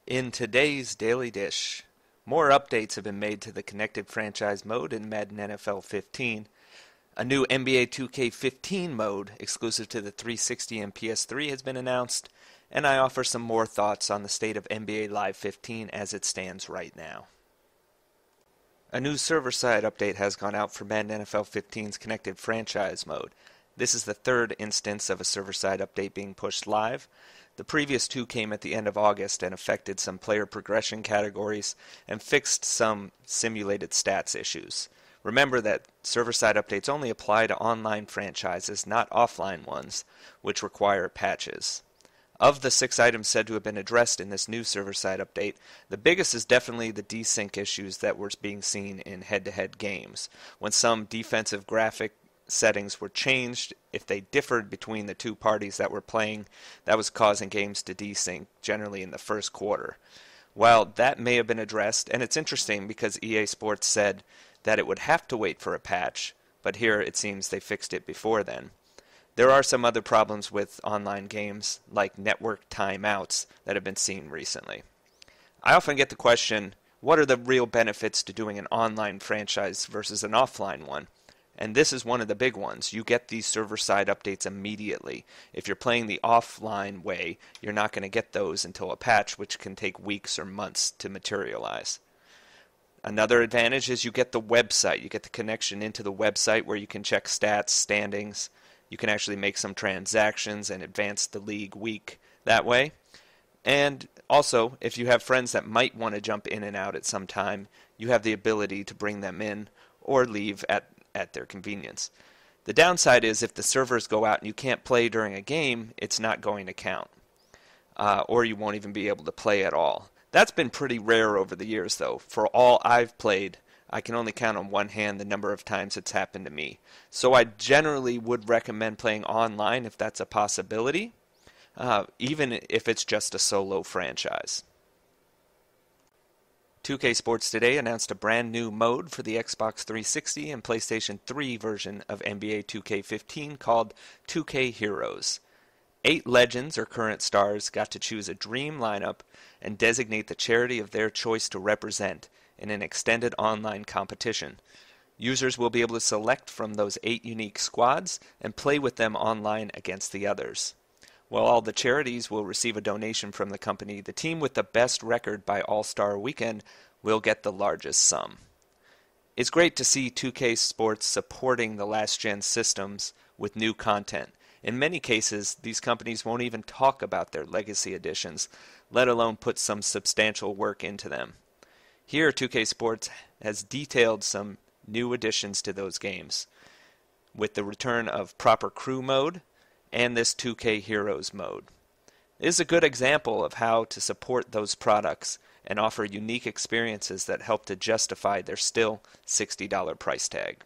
In today's Daily Dish, more updates have been made to the connected franchise mode in Madden NFL 15. A new NBA 2K15 mode exclusive to the 360 and PS3 has been announced, and I offer some more thoughts on the state of NBA Live 15 as it stands right now. A new server-side update has gone out for Madden NFL 15's connected franchise mode. This is the third instance of a server-side update being pushed live. The previous two came at the end of August and affected some player progression categories and fixed some simulated stats issues. Remember that server-side updates only apply to online franchises, not offline ones, which require patches. Of the 6 items said to have been addressed in this new server-side update, the biggest is definitely the desync issues that were being seen in head-to-head games, when some defensive graphic settings were changed. If they differed between the two parties that were playing, that was causing games to desync, generally in the first quarter. While that may have been addressed, and it's interesting because EA Sports said that it would have to wait for a patch, but here it seems they fixed it before then. There are some other problems with online games, like network timeouts, that have been seen recently. I often get the question, what are the real benefits to doing an online franchise versus an offline one? And this is one of the big ones. You get these server-side updates immediately. If you're playing the offline way, you're not going to get those until a patch, which can take weeks or months to materialize. Another advantage is you get the website. You get the connection into the website where you can check stats, standings. You can actually make some transactions and advance the league week that way. And also, if you have friends that might want to jump in and out at some time, you have the ability to bring them in or leave at their convenience. The downside is if the servers go out and you can't play during a game, it's not going to count. Or you won't even be able to play at all. That's been pretty rare over the years, though. For all I've played, I can only count on one hand the number of times it's happened to me. So I generally would recommend playing online if that's a possibility, even if it's just a solo franchise. 2K Sports Today announced a brand new mode for the Xbox 360 and PlayStation 3 version of NBA 2K15 called 2K Heroes. 8 legends or current stars got to choose a dream lineup and designate the charity of their choice to represent in an extended online competition. Users will be able to select from those 8 unique squads and play with them online against the others. While all the charities will receive a donation from the company, the team with the best record by All-Star Weekend will get the largest sum. It's great to see 2K Sports supporting the last-gen systems with new content. In many cases, these companies won't even talk about their legacy editions, let alone put some substantial work into them. Here, 2K Sports has detailed some new additions to those games, with the return of proper crew mode and this 2K Heroes mode. It is a good example of how to support those products and offer unique experiences that help to justify their still $60 price tag.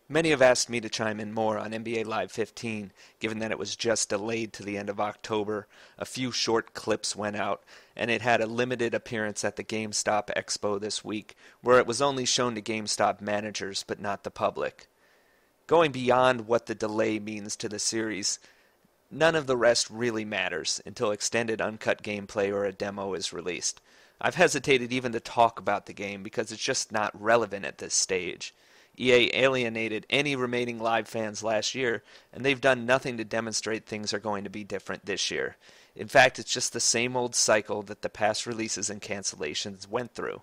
Many have asked me to chime in more on NBA Live 15, given that it was just delayed to the end of October. A few short clips went out, and it had a limited appearance at the GameStop Expo this week, where it was only shown to GameStop managers but not the public. Going beyond what the delay means to the series, none of the rest really matters until extended uncut gameplay or a demo is released. I've hesitated even to talk about the game because it's just not relevant at this stage. EA alienated any remaining live fans last year, and they've done nothing to demonstrate things are going to be different this year. In fact, it's just the same old cycle that the past releases and cancellations went through.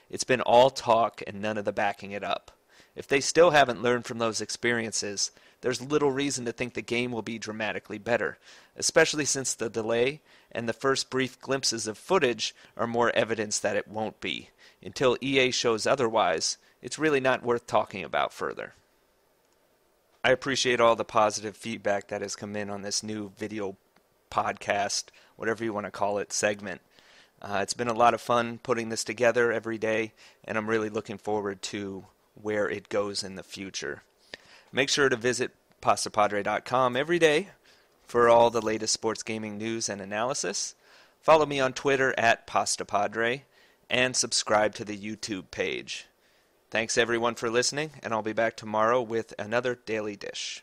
It's been all talk and none of the backing it up. If they still haven't learned from those experiences, there's little reason to think the game will be dramatically better, especially since the delay and the first brief glimpses of footage are more evidence that it won't be. Until EA shows otherwise, it's really not worth talking about further. I appreciate all the positive feedback that has come in on this new video podcast, whatever you want to call it, segment. It's been a lot of fun putting this together every day, and I'm really looking forward to where it goes in the future. Make sure to visit Pastapadre.com every day for all the latest sports gaming news and analysis. Follow me on Twitter at Pastapadre and subscribe to the YouTube page. Thanks everyone for listening, and I'll be back tomorrow with another Daily Dish.